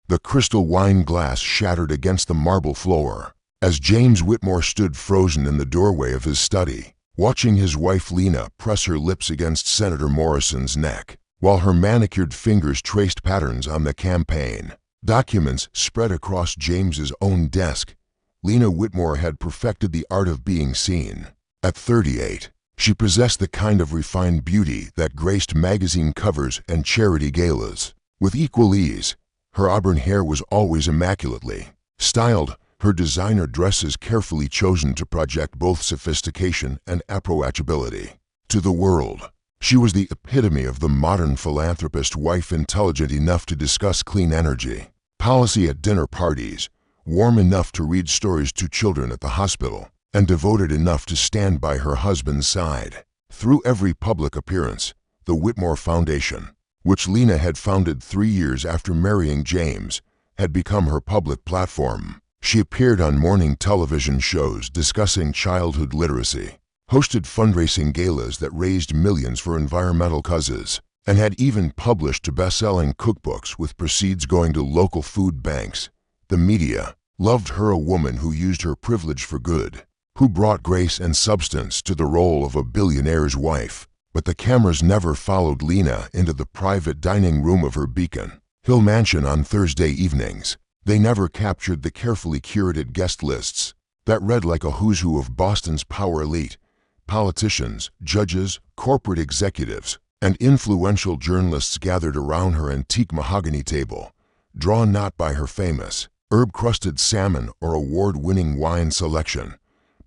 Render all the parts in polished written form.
The crystal wine glass shattered against the marble floor, as James Whitmore stood frozen in the doorway of his study, watching his wife Lena press her lips against Senator Morrison's neck, while her manicured fingers traced patterns on the campaign documents spread across James's own desk. Lena Whitmore had perfected the art of being seen. At 38, she possessed the kind of refined beauty that graced magazine covers and charity galas. With equal ease, her auburn hair was always immaculately styled, her designer dresses carefully chosen to project both sophistication and approachability. To the world, she was the epitome of the modern philanthropist wife, intelligent enough to discuss clean energy policy at dinner parties, warm enough to read stories to children at the hospital, and devoted enough to stand by her husband's side. Through every public appearance, the Whitmore Foundation, which Lena had founded 3 years after marrying James, had become her public platform. She appeared on morning television shows discussing childhood literacy, hosted fundraising galas that raised millions for environmental causes, and had even published best-selling cookbooks with proceeds going to local food banks. The media loved her, a woman who used her privilege for good, who brought grace and substance to the role of a billionaire's wife. But the cameras never followed Lena into the private dining room of her Beacon Hill mansion on Thursday evenings. They never captured the carefully curated guest lists that read like a who's who of Boston's power elite, politicians, judges, corporate executives, and influential journalists gathered around her antique mahogany table, drawn not by her famous herb-crusted salmon or award-winning wine selection,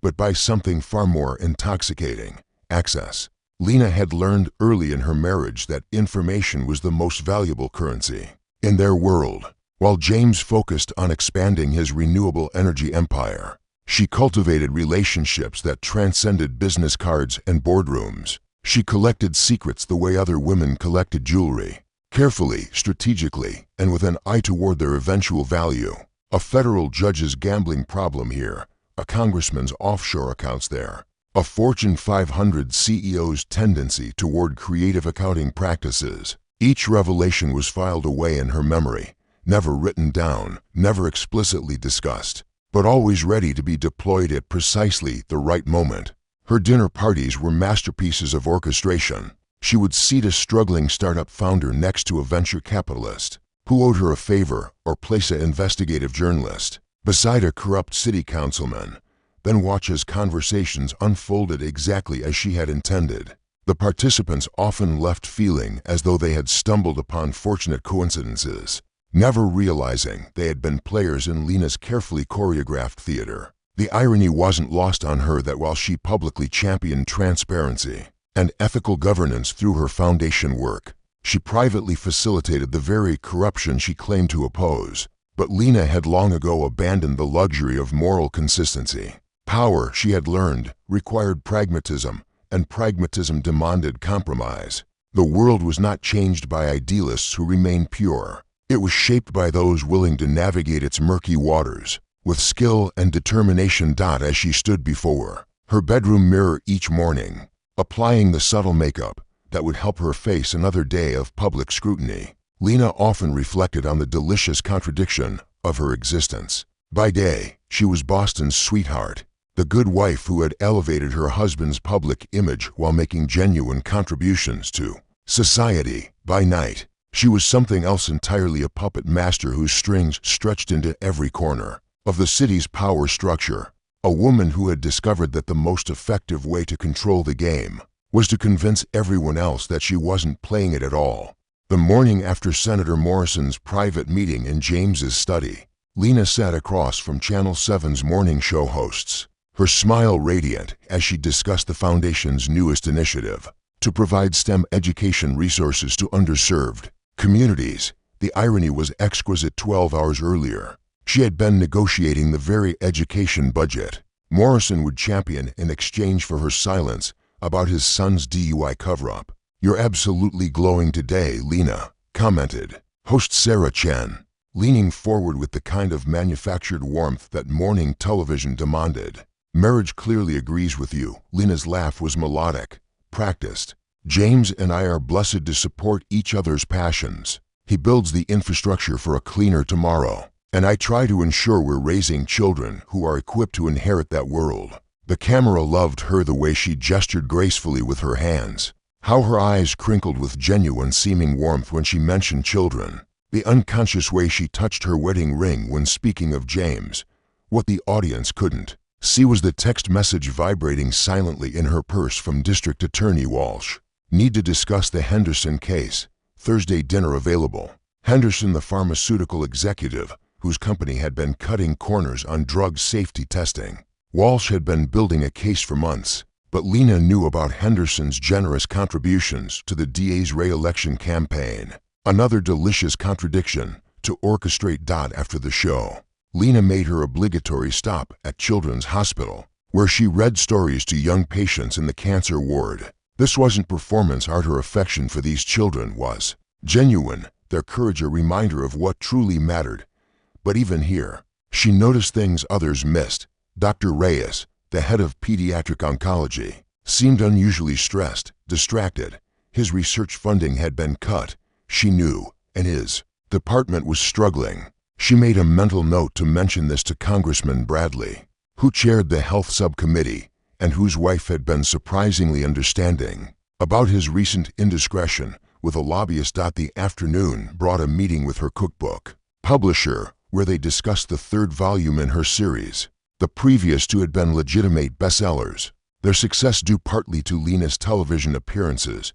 but by something far more intoxicating: access. Lena had learned early in her marriage that information was the most valuable currency in their world. While James focused on expanding his renewable energy empire, she cultivated relationships that transcended business cards and boardrooms. She collected secrets the way other women collected jewelry, carefully, strategically, and with an eye toward their eventual value. A federal judge's gambling problem here, a congressman's offshore accounts there, a Fortune 500 CEO's tendency toward creative accounting practices. Each revelation was filed away in her memory, never written down, never explicitly discussed, but always ready to be deployed at precisely the right moment. Her dinner parties were masterpieces of orchestration. She would seat a struggling startup founder next to a venture capitalist who owed her a favor, or place an investigative journalist beside a corrupt city councilman, then watch as conversations unfolded exactly as she had intended. The participants often left feeling as though they had stumbled upon fortunate coincidences, never realizing they had been players in Lena's carefully choreographed theater. The irony wasn't lost on her that while she publicly championed transparency and ethical governance through her foundation work, she privately facilitated the very corruption she claimed to oppose. But Lena had long ago abandoned the luxury of moral consistency. Power, she had learned, required pragmatism, and pragmatism demanded compromise. The world was not changed by idealists who remained pure. It was shaped by those willing to navigate its murky waters with skill and determination. As she stood before her bedroom mirror each morning, applying the subtle makeup that would help her face another day of public scrutiny, Lena often reflected on the delicious contradiction of her existence. By day, she was Boston's sweetheart, the good wife who had elevated her husband's public image while making genuine contributions to society. By night, she was something else entirely: a puppet master whose strings stretched into every corner of the city's power structure. A woman who had discovered that the most effective way to control the game was to convince everyone else that she wasn't playing it at all. The morning after Senator Morrison's private meeting in James's study, Lena sat across from Channel 7's morning show hosts, her smile radiant as she discussed the foundation's newest initiative to provide STEM education resources to underserved communities. The irony was exquisite. 12 hours earlier, she had been negotiating the very education budget Morrison would champion in exchange for her silence about his son's DUI cover-up. "You're absolutely glowing today," Lena commented. Host Sarah Chen, leaning forward with the kind of manufactured warmth that morning television demanded. "Marriage clearly agrees with you." Lena's laugh was melodic, practiced. "James and I are blessed to support each other's passions." He builds the infrastructure for a cleaner tomorrow. And I try to ensure we're raising children who are equipped to inherit that world." The camera loved her the way she gestured gracefully with her hands, how her eyes crinkled with genuine seeming warmth when she mentioned children, the unconscious way she touched her wedding ring when speaking of James. What the audience couldn't see was the text message vibrating silently in her purse from District Attorney Walsh. "Need to discuss the Henderson case. Thursday dinner available." Henderson, the pharmaceutical executive, whose company had been cutting corners on drug safety testing. Walsh had been building a case for months, but Lena knew about Henderson's generous contributions to the DA's re-election campaign. Another delicious contradiction to orchestrate. After the show, Lena made her obligatory stop at Children's Hospital, where she read stories to young patients in the cancer ward. This wasn't performance art. Her affection for these children was genuine, their courage a reminder of what truly mattered. But even here, she noticed things others missed. Dr. Reyes, the head of pediatric oncology, seemed unusually stressed, distracted. His research funding had been cut, she knew, and his department was struggling. She made a mental note to mention this to Congressman Bradley, who chaired the health subcommittee and whose wife had been surprisingly understanding about his recent indiscretion with a lobbyist. The afternoon brought a meeting with her cookbook publisher, where they discussed the third volume in her series. The previous two had been legitimate bestsellers, their success due partly to Lena's television appearances,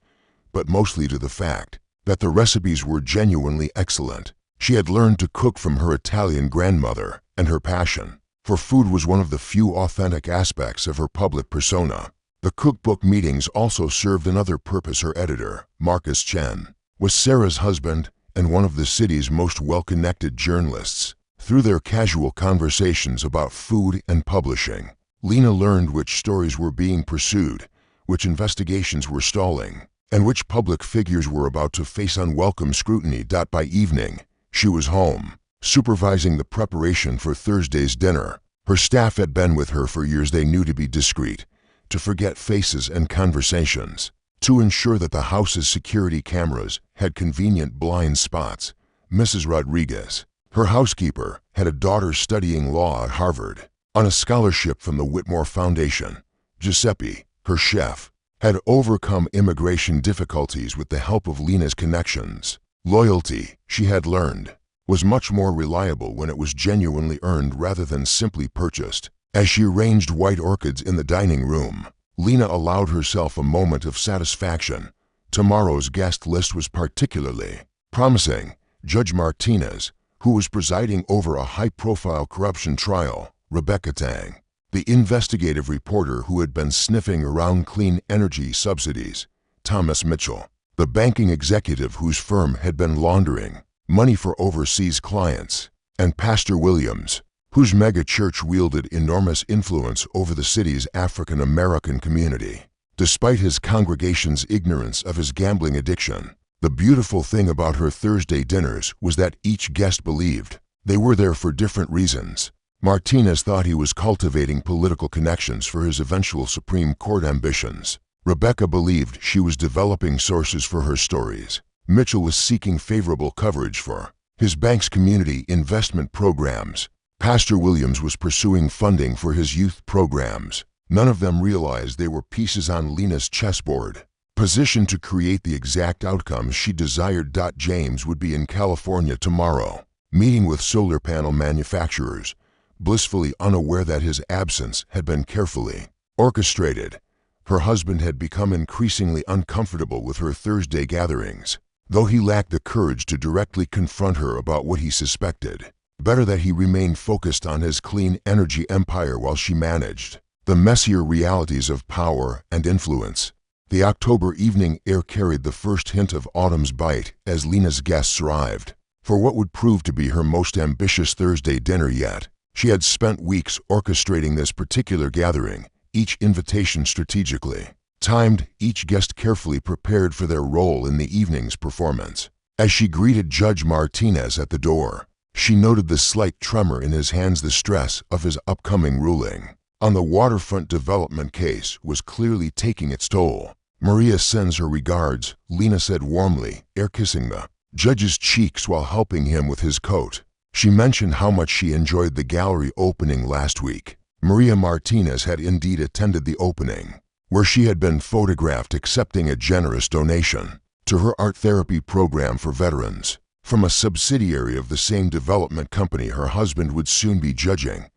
but mostly to the fact that the recipes were genuinely excellent. She had learned to cook from her Italian grandmother, and her passion for food was one of the few authentic aspects of her public persona. The cookbook meetings also served another purpose. Her editor, Marcus Chen, was Sarah's husband and one of the city's most well-connected journalists. Through their casual conversations about food and publishing, Lena learned which stories were being pursued, which investigations were stalling, and which public figures were about to face unwelcome scrutiny. By evening, she was home, supervising the preparation for Thursday's dinner. Her staff had been with her for years. They knew to be discreet, to forget faces and conversations, to ensure that the house's security cameras had convenient blind spots. Mrs. Rodriguez, her housekeeper, had a daughter studying law at Harvard on a scholarship from the Whitmore Foundation. Giuseppe, her chef, had overcome immigration difficulties with the help of Lena's connections. Loyalty, she had learned, was much more reliable when it was genuinely earned rather than simply purchased. As she arranged white orchids in the dining room, Lena allowed herself a moment of satisfaction. Tomorrow's guest list was particularly promising. Judge Martinez, who was presiding over a high-profile corruption trial, Rebecca Tang, the investigative reporter who had been sniffing around clean energy subsidies, Thomas Mitchell, the banking executive whose firm had been laundering money for overseas clients, and Pastor Williams, whose megachurch wielded enormous influence over the city's African-American community. Despite his congregation's ignorance of his gambling addiction, the beautiful thing about her Thursday dinners was that each guest believed they were there for different reasons. Martinez thought he was cultivating political connections for his eventual Supreme Court ambitions. Rebecca believed she was developing sources for her stories. Mitchell was seeking favorable coverage for his bank's community investment programs. Pastor Williams was pursuing funding for his youth programs. None of them realized they were pieces on Lena's chessboard, positioned to create the exact outcomes she desired. James would be in California tomorrow, meeting with solar panel manufacturers, blissfully unaware that his absence had been carefully orchestrated. Her husband had become increasingly uncomfortable with her Thursday gatherings, though he lacked the courage to directly confront her about what he suspected. Better that he remained focused on his clean energy empire while she managed the messier realities of power and influence. The October evening air carried the first hint of autumn's bite as Lena's guests arrived for what would prove to be her most ambitious Thursday dinner yet. She had spent weeks orchestrating this particular gathering, each invitation strategically timed, each guest carefully prepared for their role in the evening's performance. As she greeted Judge Martinez at the door, she noted the slight tremor in his hands. The stress of his upcoming ruling on the waterfront development case was clearly taking its toll. "Maria sends her regards," Lena said warmly, air kissing the Judge's cheeks while helping him with his coat. She mentioned how much she enjoyed the gallery opening last week. Maria Martinez had indeed attended the opening, where she had been photographed accepting a generous donation to her art therapy program for veterans from a subsidiary of the same development company her husband would soon be judging.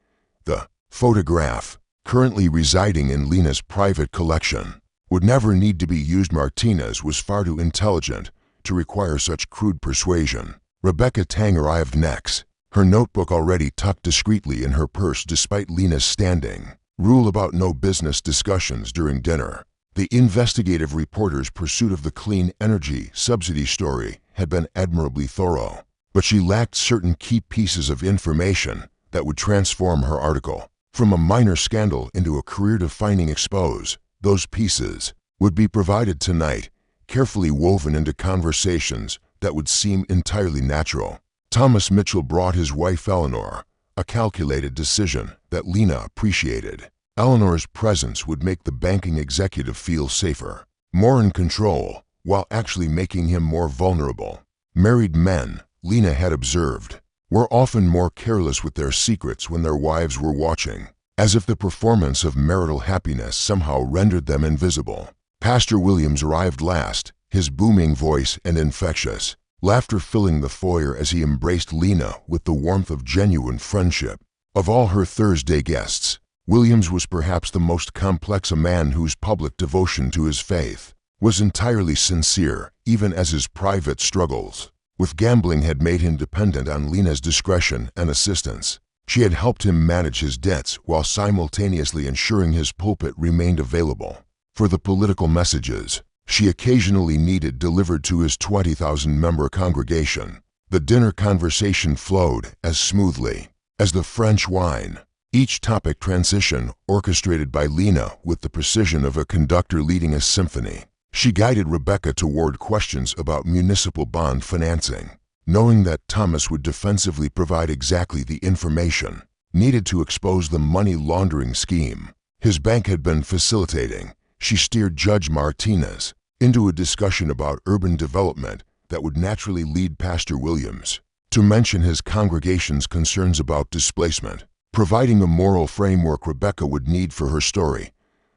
The photograph, currently residing in Lena's private collection, would never need to be used. Martinez was far too intelligent to require such crude persuasion. Rebecca Tang arrived next, her notebook already tucked discreetly in her purse despite Lena's standing rule about no business discussions during dinner. The investigative reporter's pursuit of the clean energy subsidy story had been admirably thorough, but she lacked certain key pieces of information that would transform her article from a minor scandal into a career-defining expose. Those pieces would be provided tonight, carefully woven into conversations that would seem entirely natural. Thomas Mitchell brought his wife Eleanor, a calculated decision that Lena appreciated. Eleanor's presence would make the banking executive feel safer, more in control, while actually making him more vulnerable. Married men, Lena had observed, were often more careless with their secrets when their wives were watching, as if the performance of marital happiness somehow rendered them invisible. Pastor Williams arrived last, his booming voice and infectious laughter filling the foyer as he embraced Lena with the warmth of genuine friendship. Of all her Thursday guests, Williams was perhaps the most complex, a man whose public devotion to his faith was entirely sincere, even as his private struggles with gambling had made him dependent on Lena's discretion and assistance. She had helped him manage his debts while simultaneously ensuring his pulpit remained available for the political messages she occasionally needed delivered to his 20,000-member congregation. The dinner conversation flowed as smoothly as the French wine, each topic transition orchestrated by Lena with the precision of a conductor leading a symphony. She guided Rebecca toward questions about municipal bond financing, knowing that Thomas would defensively provide exactly the information needed to expose the money laundering scheme his bank had been facilitating. She steered Judge Martinez into a discussion about urban development that would naturally lead Pastor Williams to mention his congregation's concerns about displacement, providing a moral framework Rebecca would need for her story.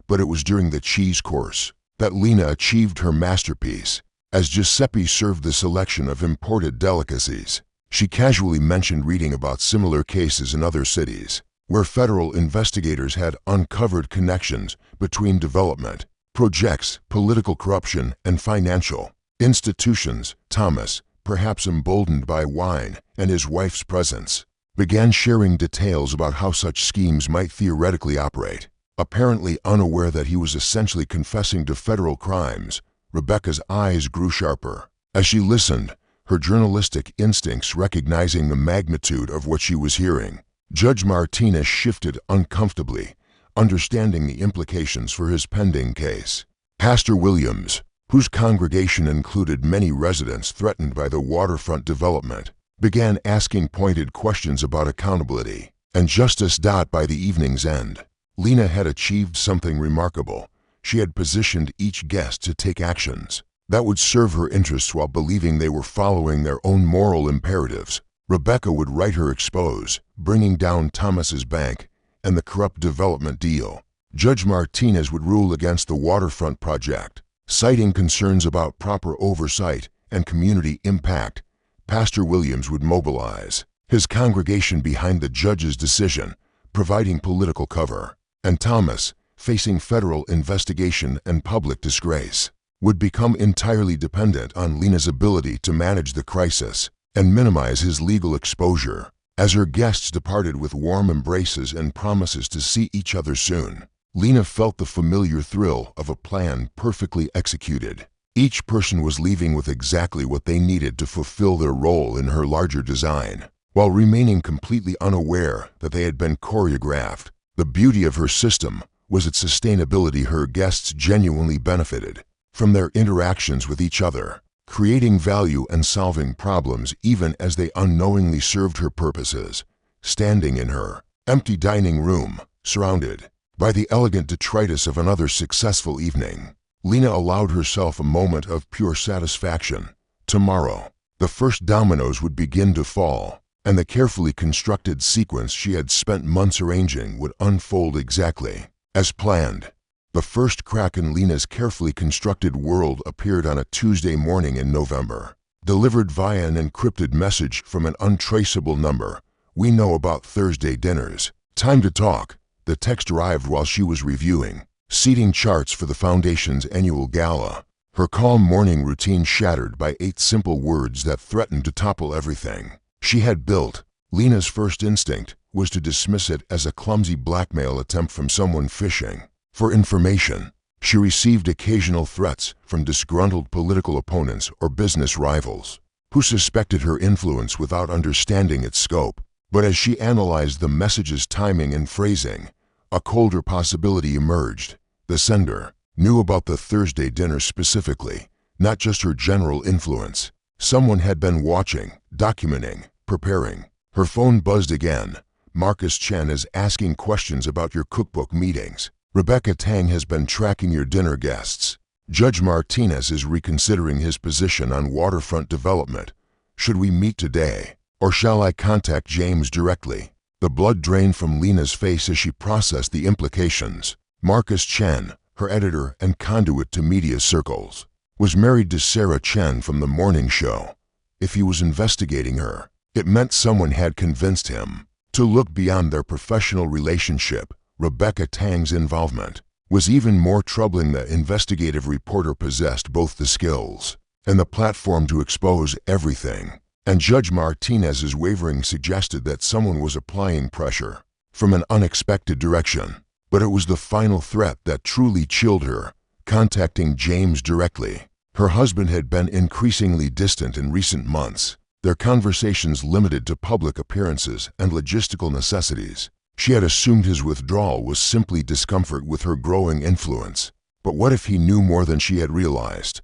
But it was during the cheese course that Lena achieved her masterpiece. As Giuseppe served the selection of imported delicacies, she casually mentioned reading about similar cases in other cities, where federal investigators had uncovered connections between development projects, political corruption, and financial institutions. Thomas, perhaps emboldened by wine and his wife's presence, began sharing details about how such schemes might theoretically operate. Apparently unaware that he was essentially confessing to federal crimes, Rebecca's eyes grew sharper as she listened, her journalistic instincts recognizing the magnitude of what she was hearing. Judge Martinez shifted uncomfortably, understanding the implications for his pending case. Pastor Williams, whose congregation included many residents threatened by the waterfront development, began asking pointed questions about accountability and justice. By the evening's end, Lena had achieved something remarkable. She had positioned each guest to take actions that would serve her interests while believing they were following their own moral imperatives. Rebecca would write her expose, bringing down Thomas's bank and the corrupt development deal. Judge Martinez would rule against the waterfront project, citing concerns about proper oversight and community impact. Pastor Williams would mobilize his congregation behind the judge's decision, providing political cover, and Thomas, facing federal investigation and public disgrace, would become entirely dependent on Lena's ability to manage the crisis and minimize his legal exposure. As her guests departed with warm embraces and promises to see each other soon, Lena felt the familiar thrill of a plan perfectly executed. Each person was leaving with exactly what they needed to fulfill their role in her larger design, while remaining completely unaware that they had been choreographed. The beauty of her system was its sustainability. Her guests genuinely benefited from their interactions with each other, creating value and solving problems even as they unknowingly served her purposes. Standing in her empty dining room, surrounded by the elegant detritus of another successful evening, Lena allowed herself a moment of pure satisfaction. Tomorrow, The first dominoes would begin to fall, and the carefully constructed sequence she had spent months arranging would unfold exactly as planned. The first crack in Lena's carefully constructed world appeared on a Tuesday morning in November. Delivered via an encrypted message from an untraceable number. "We know about Thursday dinners. Time to talk." The text arrived while she was reviewing seating charts for the Foundation's annual gala. Her calm morning routine shattered by 8 simple words that threatened to topple everything she had built. Lena's first instinct was to dismiss it as a clumsy blackmail attempt from someone fishing for information. She received occasional threats from disgruntled political opponents or business rivals who suspected her influence without understanding its scope. But as she analyzed the message's timing and phrasing, a colder possibility emerged. The sender knew about the Thursday dinner specifically, not just her general influence. Someone had been watching, documenting, preparing. Her phone buzzed again. "Marcus Chen is asking questions about your cookbook meetings. Rebecca Tang has been tracking your dinner guests. Judge Martinez is reconsidering his position on waterfront development. Should we meet today, or shall I contact James directly?" The blood drained from Lena's face as she processed the implications. Marcus Chen, her editor and conduit to media circles, was married to Sarah Chen from the morning show. If he was investigating her, it meant someone had convinced him to look beyond their professional relationship. Rebecca Tang's involvement was even more troubling. The investigative reporter possessed both the skills and the platform to expose everything, and Judge Martinez's wavering suggested that someone was applying pressure from an unexpected direction. But it was the final threat that truly chilled her: contacting James directly. Her husband had been increasingly distant in recent months, their conversations limited to public appearances and logistical necessities. She had assumed his withdrawal was simply discomfort with her growing influence. But what if he knew more than she had realized?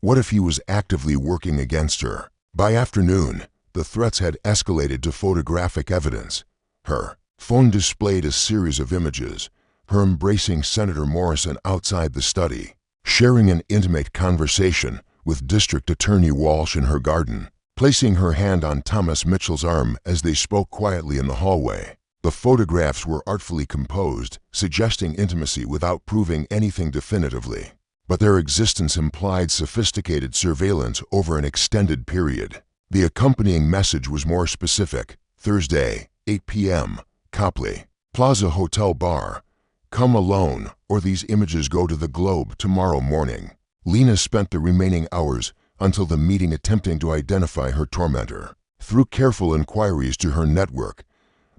What if he was actively working against her? By afternoon, the threats had escalated to photographic evidence. Her phone displayed a series of images, her embracing Senator Morrison outside the study, sharing an intimate conversation with District Attorney Walsh in her garden, placing her hand on Thomas Mitchell's arm as they spoke quietly in the hallway. The photographs were artfully composed, suggesting intimacy without proving anything definitively. But their existence implied sophisticated surveillance over an extended period. The accompanying message was more specific. "Thursday, 8 p.m., Copley Plaza Hotel Bar. Come alone, or these images go to the Globe tomorrow morning." Lena spent the remaining hours until the meeting attempting to identify her tormentor through careful inquiries to her network.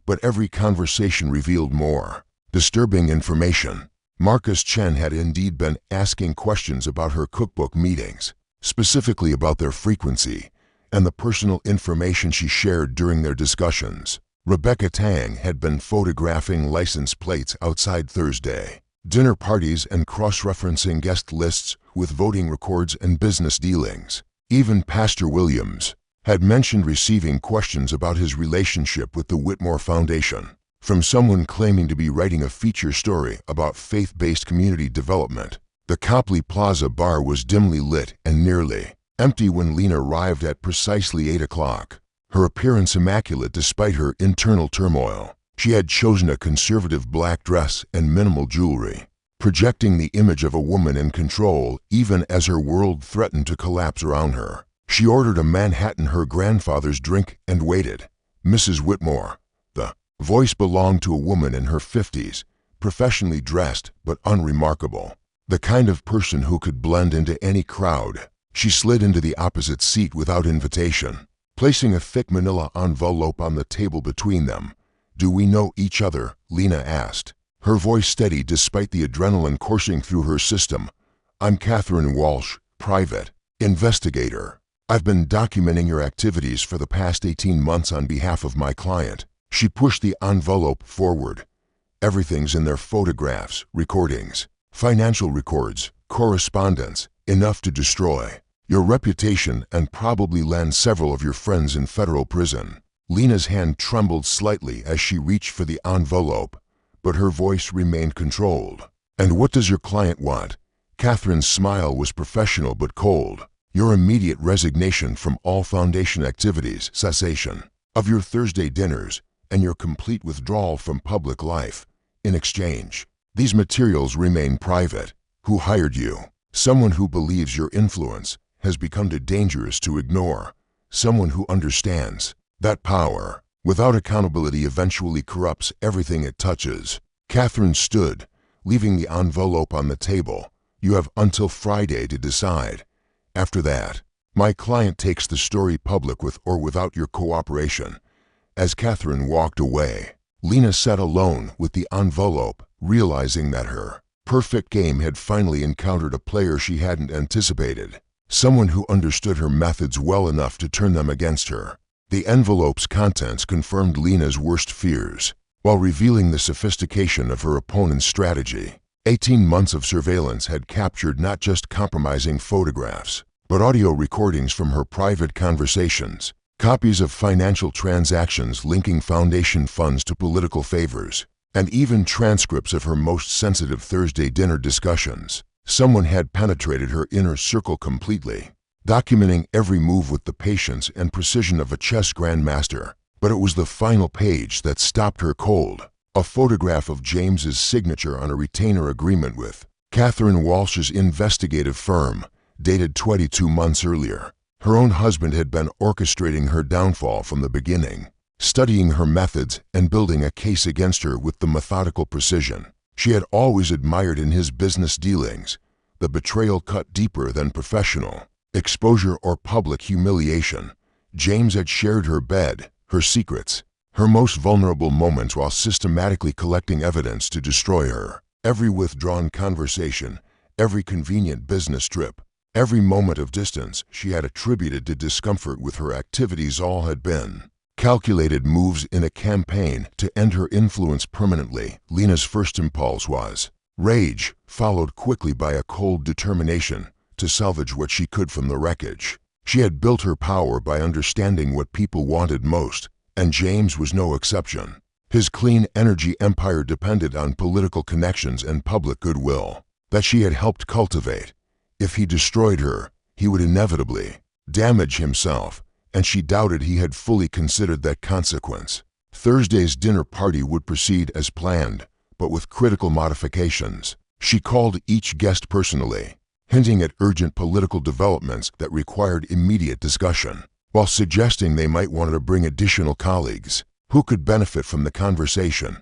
But every conversation revealed more disturbing information. Marcus Chen had indeed been asking questions about her cookbook meetings, specifically about their frequency and the personal information she shared during their discussions. Rebecca Tang had been photographing license plates outside Thursday dinner parties and cross-referencing guest lists with voting records and business dealings. Even Pastor Williams had mentioned receiving questions about his relationship with the Whitmore Foundation from someone claiming to be writing a feature story about faith-based community development. The Copley Plaza bar was dimly lit and nearly empty when Lena arrived at precisely 8 o'clock. Her appearance immaculate despite her internal turmoil. She had chosen a conservative black dress and minimal jewelry, projecting the image of a woman in control even as her world threatened to collapse around her. She ordered a Manhattan, her grandfather's drink, and waited. "Mrs. Whitmore." The voice belonged to a woman in her 50s, professionally dressed but unremarkable. The kind of person who could blend into any crowd. She slid into the opposite seat without invitation, placing a thick manila envelope on the table between them. "Do we know each other?" Lena asked, her voice steady despite the adrenaline coursing through her system. "I'm Catherine Walsh, private investigator. I've been documenting your activities for the past 18 months on behalf of my client." She pushed the envelope forward. "Everything's in there: photographs, recordings, financial records, correspondence, enough to destroy your reputation and probably land several of your friends in federal prison." Lena's hand trembled slightly as she reached for the envelope, but her voice remained controlled. "And what does your client want?" Catherine's smile was professional but cold. your immediate resignation from all foundation activities, cessation of your Thursday dinners, and your complete withdrawal from public life. In exchange, these materials remain private. Who hired you? Someone who believes your influence has become too dangerous to ignore. Someone who understands that power without accountability eventually corrupts everything it touches. Catherine stood, leaving the envelope on the table. You have until Friday to decide. After that, my client takes the story public with or without your cooperation. As Catherine walked away, Lena sat alone with the envelope, realizing that her perfect game had finally encountered a player she hadn't anticipated. Someone who understood her methods well enough to turn them against her. The envelope's contents confirmed Lena's worst fears, while revealing the sophistication of her opponent's strategy. 18 months of surveillance had captured not just compromising photographs, but audio recordings from her private conversations, copies of financial transactions linking foundation funds to political favors, and even transcripts of her most sensitive Thursday dinner discussions. Someone had penetrated her inner circle completely, documenting every move with the patience and precision of a chess grandmaster. But it was the final page that stopped her cold. A photograph of James's signature on a retainer agreement with Catherine Walsh's investigative firm, dated 22 months earlier. Her own husband had been orchestrating her downfall from the beginning, studying her methods and building a case against her with the methodical precision she had always admired in his business dealings. The betrayal cut deeper than professional exposure or public humiliation. James had shared her bed, her secrets, her most vulnerable moments while systematically collecting evidence to destroy her. Every withdrawn conversation, every convenient business trip, every moment of distance she had attributed to discomfort with her activities all had been calculated moves in a campaign to end her influence permanently. Lena's first impulse was rage, followed quickly by a cold determination to salvage what she could from the wreckage. She had built her power by understanding what people wanted most, and James was no exception. His clean energy empire depended on political connections and public goodwill that she had helped cultivate. If he destroyed her, he would inevitably damage himself, and she doubted he had fully considered that consequence. Thursday's dinner party would proceed as planned, but with critical modifications. She called each guest personally, hinting at urgent political developments that required immediate discussion, while suggesting they might want to bring additional colleagues who could benefit from the conversation.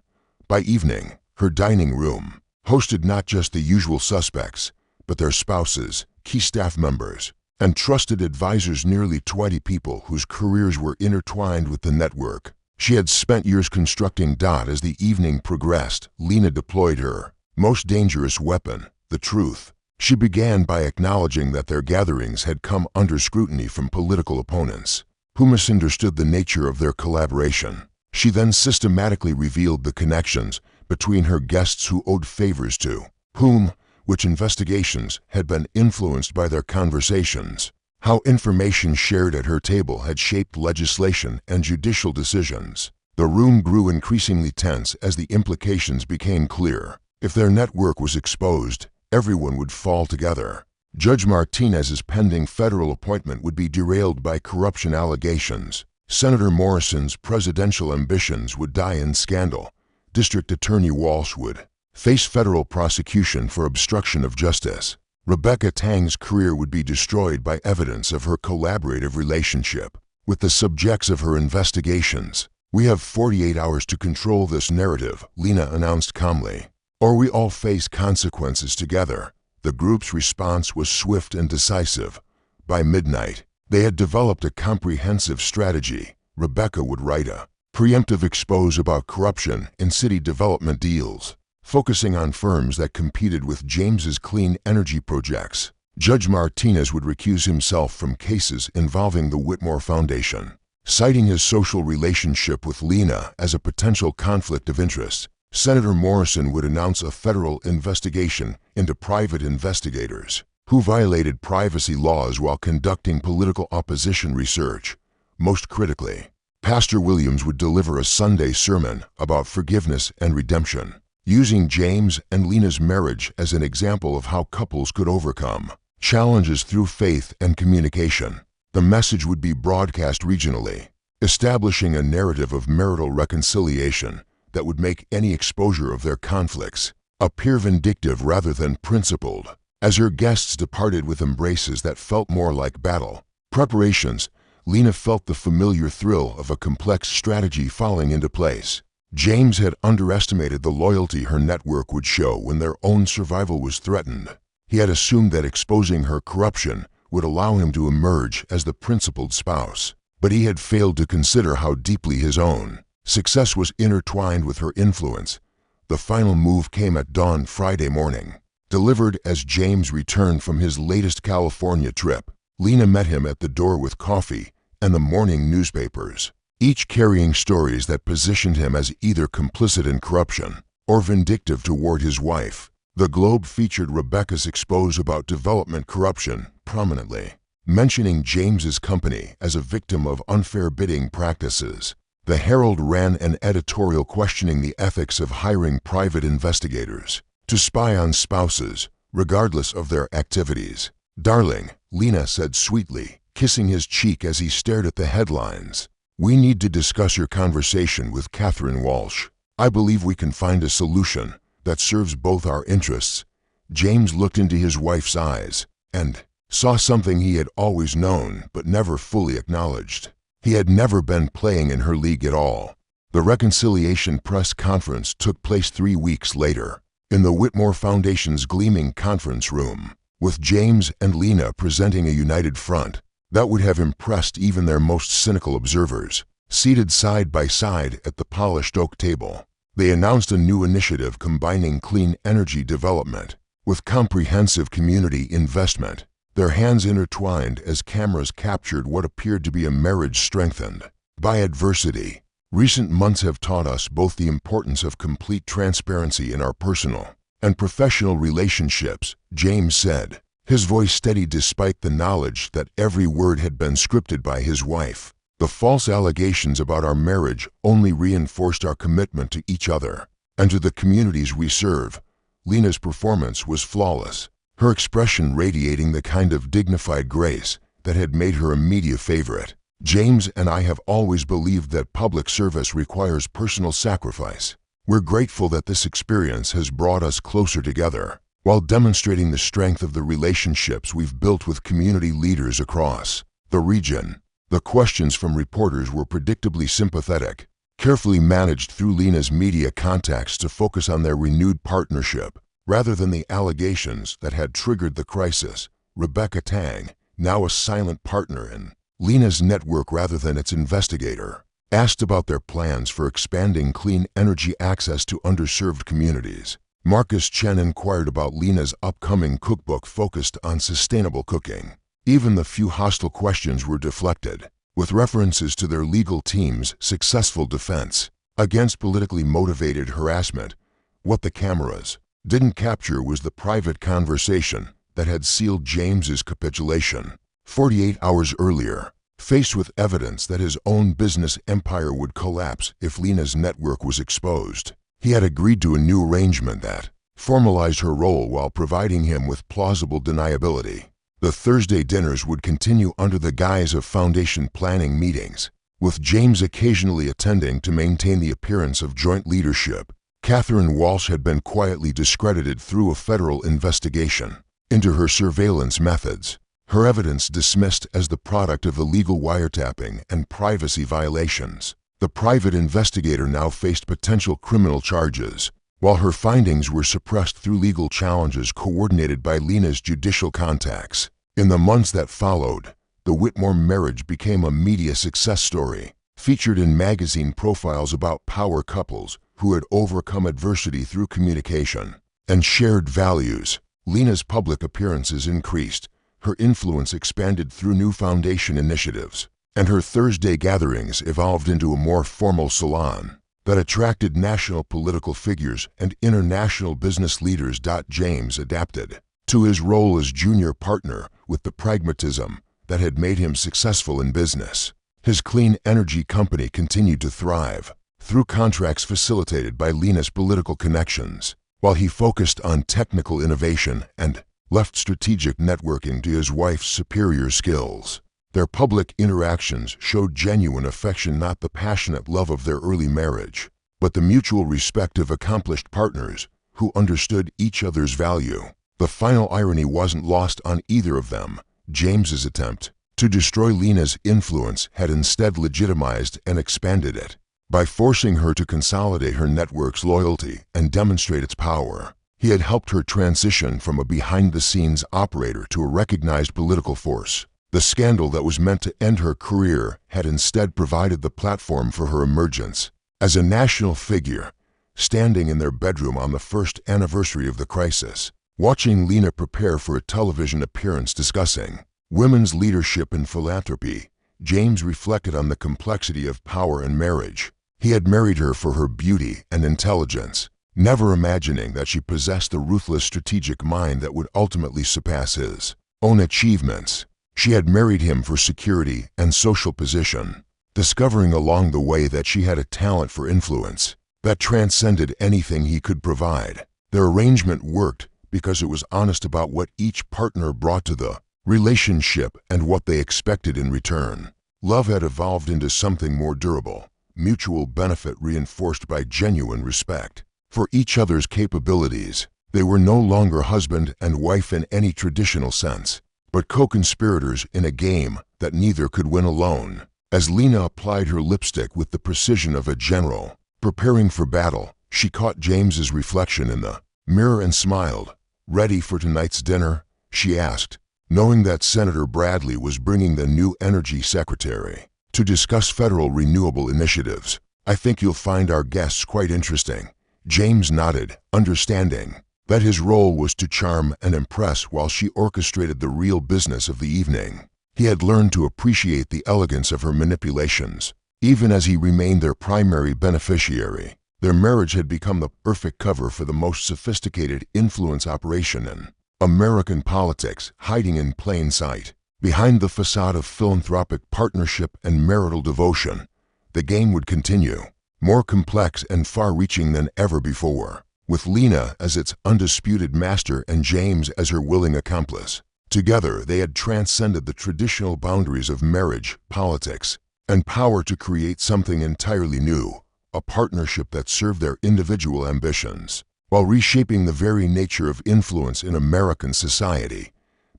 By evening, her dining room hosted not just the usual suspects, but their spouses, key staff members, and trusted advisors. Nearly 20 people whose careers were intertwined with the network she had spent years constructing. As the evening progressed, Lena deployed her most dangerous weapon, the truth. She began by acknowledging that their gatherings had come under scrutiny from political opponents who misunderstood the nature of their collaboration. She then systematically revealed the connections between her guests who owed favors to whom, which investigations had been influenced by their conversations, how information shared at her table had shaped legislation and judicial decisions. The room grew increasingly tense as the implications became clear. If their network was exposed, everyone would fall together. Judge Martinez's pending federal appointment would be derailed by corruption allegations. Senator Morrison's presidential ambitions would die in scandal. District Attorney Walsh would face federal prosecution for obstruction of justice. Rebecca Tang's career would be destroyed by evidence of her collaborative relationship with the subjects of her investigations. We have 48 hours to control this narrative, Lena announced calmly, or we all face consequences together. The group's response was swift and decisive. By midnight, they had developed a comprehensive strategy. Rebecca would write a preemptive expose about corruption in city development deals, focusing on firms that competed with James's clean energy projects. Judge Martinez would recuse himself from cases involving the Whitmore Foundation, citing his social relationship with Lena as a potential conflict of interest. Senator Morrison would announce a federal investigation into private investigators who violated privacy laws while conducting political opposition research. Most critically, Pastor Williams would deliver a Sunday sermon about forgiveness and redemption, using James and Lena's marriage as an example of how couples could overcome challenges through faith and communication. The message would be broadcast regionally, establishing a narrative of marital reconciliation that would make any exposure of their conflicts appear vindictive rather than principled. As her guests departed with embraces that felt more like battle preparations, Lena felt the familiar thrill of a complex strategy falling into place. James had underestimated the loyalty her network would show when their own survival was threatened. He had assumed that exposing her corruption would allow him to emerge as the principled spouse, but he had failed to consider how deeply his own success was intertwined with her influence. The final move came at dawn Friday morning. Delivered as James returned from his latest California trip, Lena met him at the door with coffee and the morning newspapers, each carrying stories that positioned him as either complicit in corruption or vindictive toward his wife. The Globe featured Rebecca's expose about development corruption prominently, mentioning James's company as a victim of unfair bidding practices. The Herald ran an editorial questioning the ethics of hiring private investigators to spy on spouses, regardless of their activities. "Darling," Lena said sweetly, kissing his cheek as he stared at the headlines. "We need to discuss your conversation with Catherine Walsh. I believe we can find a solution that serves both our interests." James looked into his wife's eyes and saw something he had always known but never fully acknowledged. He had never been playing in her league at all. The reconciliation press conference took place 3 weeks later, in the Whitmore Foundation's gleaming conference room, with James and Lena presenting a united front that would have impressed even their most cynical observers. Seated side by side at the polished oak table, they announced a new initiative combining clean energy development with comprehensive community investment, their hands intertwined as cameras captured what appeared to be a marriage strengthened by adversity. "Recent months have taught us both the importance of complete transparency in our personal and professional relationships," James said, his voice steady despite the knowledge that every word had been scripted by his wife. "The false allegations about our marriage only reinforced our commitment to each other and to the communities we serve." Lena's performance was flawless, her expression radiating the kind of dignified grace that had made her a media favorite. "James and I have always believed that public service requires personal sacrifice. We're grateful that this experience has brought us closer together, while demonstrating the strength of the relationships we've built with community leaders across the region." The questions from reporters were predictably sympathetic, carefully managed through Lena's media contacts to focus on their renewed partnership rather than the allegations that had triggered the crisis. Rebecca Tang, now a silent partner in Lena's network rather than its investigator, asked about their plans for expanding clean energy access to underserved communities. Marcus Chen inquired about Lena's upcoming cookbook focused on sustainable cooking. Even the few hostile questions were deflected, with references to their legal team's successful defense against politically motivated harassment. What the cameras didn't capture was the private conversation that had sealed James's capitulation. 48 hours earlier, faced with evidence that his own business empire would collapse if Lena's network was exposed, he had agreed to a new arrangement that formalized her role while providing him with plausible deniability. The Thursday dinners would continue under the guise of foundation planning meetings, with James occasionally attending to maintain the appearance of joint leadership. Catherine Walsh had been quietly discredited through a federal investigation into her surveillance methods, her evidence dismissed as the product of illegal wiretapping and privacy violations. The private investigator now faced potential criminal charges, while her findings were suppressed through legal challenges coordinated by Lena's judicial contacts. In the months that followed, the Whitmore marriage became a media success story, featured in magazine profiles about power couples who had overcome adversity through communication and shared values. Lena's public appearances increased, her influence expanded through new foundation initiatives, and her Thursday gatherings evolved into a more formal salon that attracted national political figures and international business leaders. James adapted to his role as junior partner with the pragmatism that had made him successful in business. His clean energy company continued to thrive through contracts facilitated by Lena's political connections, while he focused on technical innovation and left strategic networking to his wife's superior skills. Their public interactions showed genuine affection, not the passionate love of their early marriage, but the mutual respect of accomplished partners who understood each other's value. The final irony wasn't lost on either of them. James's attempt to destroy Lena's influence had instead legitimized and expanded it. By forcing her to consolidate her network's loyalty and demonstrate its power, he had helped her transition from a behind-the-scenes operator to a recognized political force. The scandal that was meant to end her career had instead provided the platform for her emergence as a national figure, standing in their bedroom on the first anniversary of the crisis, watching Lena prepare for a television appearance discussing women's leadership and philanthropy. James reflected on the complexity of power and marriage. He had married her for her beauty and intelligence, never imagining that she possessed the ruthless strategic mind that would ultimately surpass his own achievements. She had married him for security and social position, discovering along the way that she had a talent for influence that transcended anything he could provide. Their arrangement worked because it was honest about what each partner brought to the relationship and what they expected in return. Love had evolved into something more durable, mutual benefit reinforced by genuine respect for each other's capabilities. They were no longer husband and wife in any traditional sense, but co-conspirators in a game that neither could win alone. As Lena applied her lipstick with the precision of a general preparing for battle, she caught James's reflection in the mirror and smiled. "Ready for tonight's dinner?" she asked, knowing that Senator Bradley was bringing the new energy secretary to discuss federal renewable initiatives. "I think you'll find our guests quite interesting." James nodded, understanding that his role was to charm and impress while she orchestrated the real business of the evening. He had learned to appreciate the elegance of her manipulations, even as he remained their primary beneficiary. Their marriage had become the perfect cover for the most sophisticated influence operation in American politics, hiding in plain sight. Behind the facade of philanthropic partnership and marital devotion, the game would continue, more complex and far-reaching than ever before, with Lena as its undisputed master and James as her willing accomplice. Together, they had transcended the traditional boundaries of marriage, politics, and power to create something entirely new, a partnership that served their individual ambitions, while reshaping the very nature of influence in American society.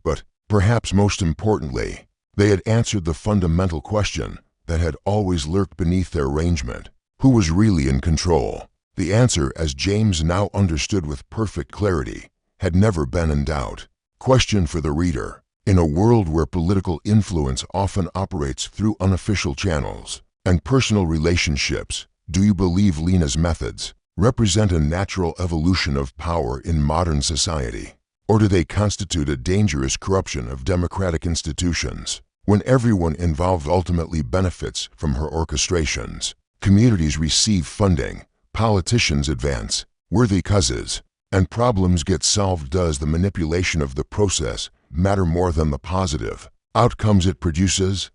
But, perhaps most importantly, they had answered the fundamental question that had always lurked beneath their arrangement: who was really in control? The answer, as James now understood with perfect clarity, had never been in doubt. Question for the reader: in a world where political influence often operates through unofficial channels and personal relationships, do you believe Lena's methods represent a natural evolution of power in modern society? Or do they constitute a dangerous corruption of democratic institutions? When everyone involved ultimately benefits from her orchestrations, communities receive funding, politicians advance worthy causes, and problems get solved, does the manipulation of the process matter more than the positive outcomes it produces?